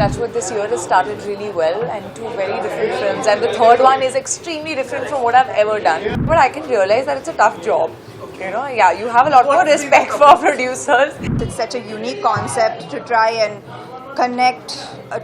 touch wood, this year has started really well, and two very different films, and the third one is extremely different from what I've ever done. But I can realize that it's a tough job. You know, yeah, you have a lot more respect for producers. It's such a unique concept to try and connect,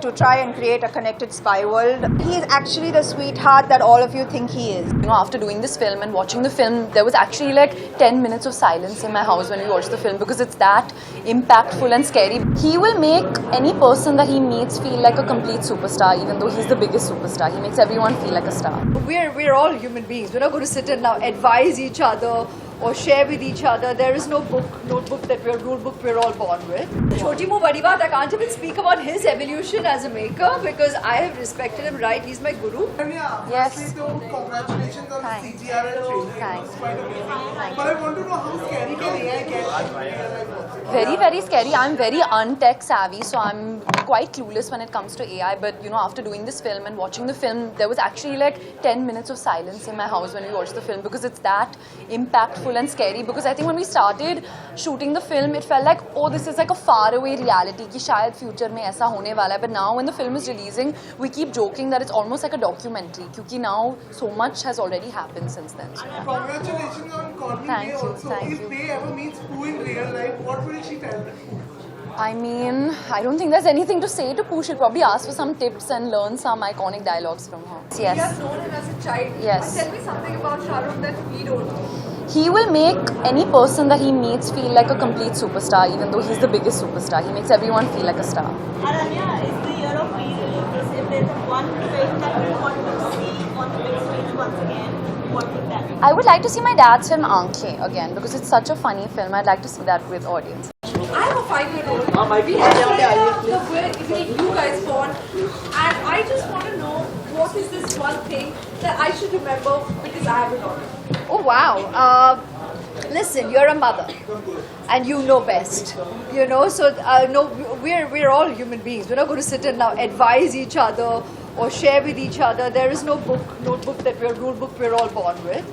to try and create a connected spy world. He is actually the sweetheart that all of you think he is. You know, after doing this film and watching the film, there was actually like 10 minutes of silence in my house when we watched the film, because it's that impactful and scary. He will make any person that he meets feel like a complete superstar, even though he's the biggest superstar. He makes everyone feel like a star. We're all human beings. We're not going to sit and now advise each other or share with each other. There is no notebook that rule book we're all born with. Choti Mo Badi Baat, I can't even speak about his evolution as a maker because I have respected him, right? He's my guru. Yes. Congratulations on Thanks. CGR and trailer. Thanks. It's quite amazing. But I want to know how scary can AI get? Very, very scary. I'm very un-tech savvy, so I'm quite clueless when it comes to AI. But you know, after doing this film and watching the film, there was actually like 10 minutes of silence in my house when we watched the film, because it's that impactful and scary. Because I think when we started shooting the film, it felt like, oh, this is like a faraway reality ki shayad future mein aisa hone wala hai. But now when the film is releasing, we keep joking that it's almost like a documentary, kyunki now so much has already happened since then. So, yeah. Congratulations on calling Thank May you, also. thank If you. May ever meets Pooh in real life, what will she tell them? I mean, I don't think there's anything to say to Pooh. She'll probably ask for some tips and learn some iconic dialogues from her. We Yes. have known him as a child. Yes. Tell me something about Shah Rukh that we don't know. He will make any person that he meets feel like a complete superstar, even though he's the biggest superstar. He makes everyone feel like a star. Ananya, it's the year of re-releases. If there's one film that you want to see on the big screen once again, what would that be? I would like to see my dad's film Aankhein again, because it's such a funny film. I'd like to see that with audience. I have a 5-year-old. We have the way you guys born, and I just want to know what is this one thing that I should remember because I have a daughter. Oh wow! Listen, you're a mother, and you know best. You know, so no, we're all human beings. We're not going to sit and now advise each other or share with each other. There is no notebook that rule book we're all born with.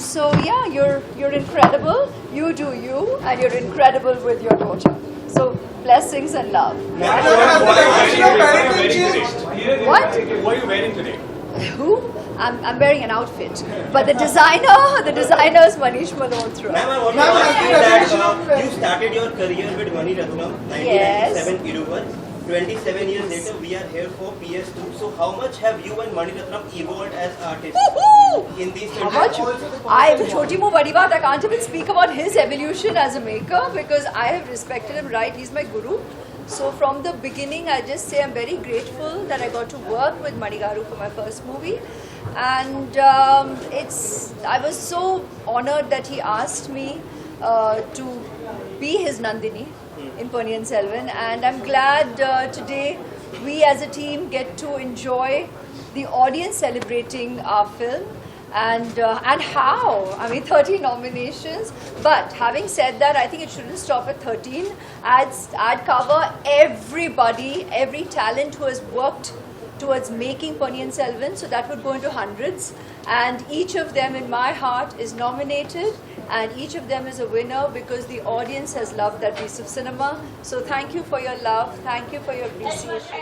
So yeah, you're incredible. You do you, and you're incredible with your daughter. So blessings and love. What are you wearing today? What? What are you wearing today? Who? I'm wearing an outfit, but the designer is Manish Malhotra. Ma'am, I want to ask you that you started your career with Mani Ratnam, 1997 Iruvas. 27 years later, we are here for PS2. So, how much have you and Mani Ratnam evolved as artists in these 20 How much? Choti Mo Badi Baat, I can't even speak about his evolution as a maker because I have respected him, right? He's my guru. So from the beginning, I just say I'm very grateful that I got to work with Mani Garu for my first movie. And I was so honored that he asked me to be his Nandini in Ponniyin Selvan, and I'm glad today we as a team get to enjoy the audience celebrating our film and how, I mean 13 nominations, but having said that, I think it shouldn't stop at 13. I'd cover everybody, every talent who has worked towards making Ponniyin Selvan, so that would go into hundreds, and each of them in my heart is nominated, and each of them is a winner because the audience has loved that piece of cinema. So thank you for your love, thank you for your appreciation.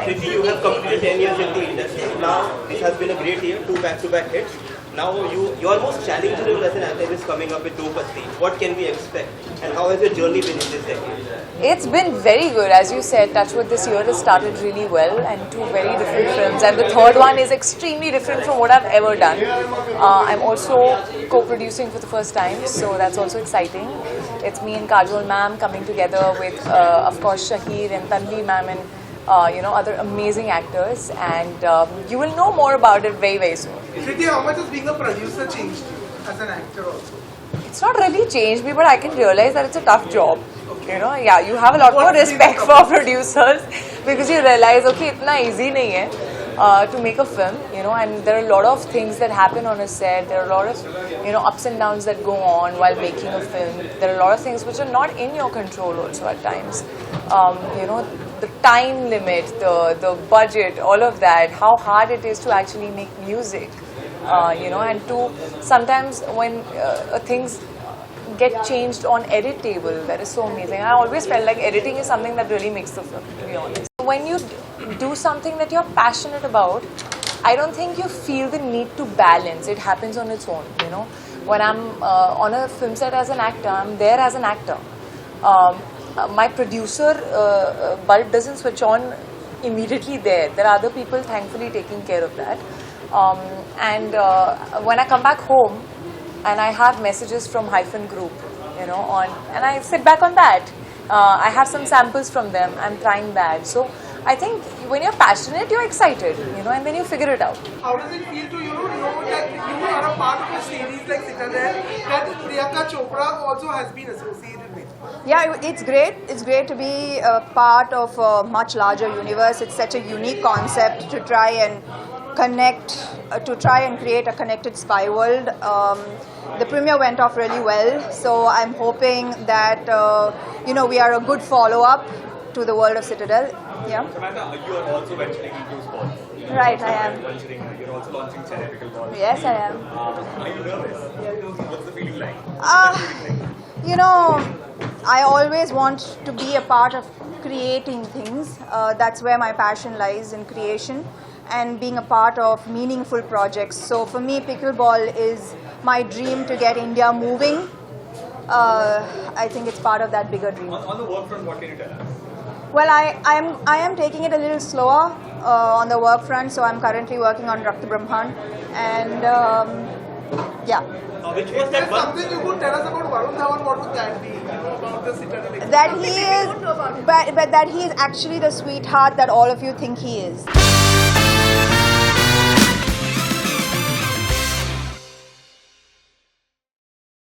Kriti, you have completed 10 years in the industry. Now, it has been a great year, 2 back-to-back hits. Now, your most challenging role as an actor is coming up with Do Pasti. What can we expect? And how has your journey been in this decade? It's been very good. As you said, touch wood, this year has started really well, and two very different films, and the third one is extremely different from what I've ever done. I'm also co-producing for the first time, so that's also exciting. It's me and Kajol ma'am coming together with, of course, Shahir and Tanvi ma'am and other amazing actors, and you will know more about it very, very soon. Kriti, how much has being a producer changed you as an actor also? It's not really changed me, but I can realize that it's a tough job. You know, yeah, you have a lot more respect for producers because you realize, okay, itna easy nahi hai to make a film, and there are a lot of things that happen on a set. There are a lot of, ups and downs that go on while making a film. There are a lot of things which are not in your control also at times. The time limit, the budget, all of that, how hard it is to actually make music, and to sometimes when things get changed on edit table. That is so amazing. I always felt like editing is something that really makes the film, to be honest. When you do something that you're passionate about, I don't think you feel the need to balance. It happens on its own, you know. When I'm on a film set as an actor, I'm there as an actor. My producer bulb doesn't switch on immediately there. There are other people thankfully taking care of that. When I come back home and I have messages from Hyphen Group, you know, and I sit back on that. I have some samples from them. I'm trying that. So I think when you're passionate, you're excited, you know, and then you figure it out. How does it feel to know that you are a part of a series like Citadel that Priyanka Chopra also has been associated with? Yeah, it's great. It's great to be a part of a much larger universe. It's such a unique concept to try and connect, to try and create a connected spy world. The premiere went off really well, so I'm hoping that you know, we are a good follow-up to the world of Citadel. Yeah. Samantha, you are also venturing into sports. Right, I am. You're also launching Chennai Pickleball. Yes, I am. Are you nervous? What's the feeling like? You know, I always want to be a part of creating things. That's where my passion lies, in creation and being a part of meaningful projects. So for me, pickleball is my dream to get India moving. I think it's part of that bigger dream. On the work front, what can you tell us? Well, I am taking it a little slower on the work front, so I'm currently working on Rakt Brahman, and yeah. Which was that one? Something you could tell us about Varun Dhawan, what would that be? You know, about the Citadel experience? That he is, but that he is actually the sweetheart that all of you think he is.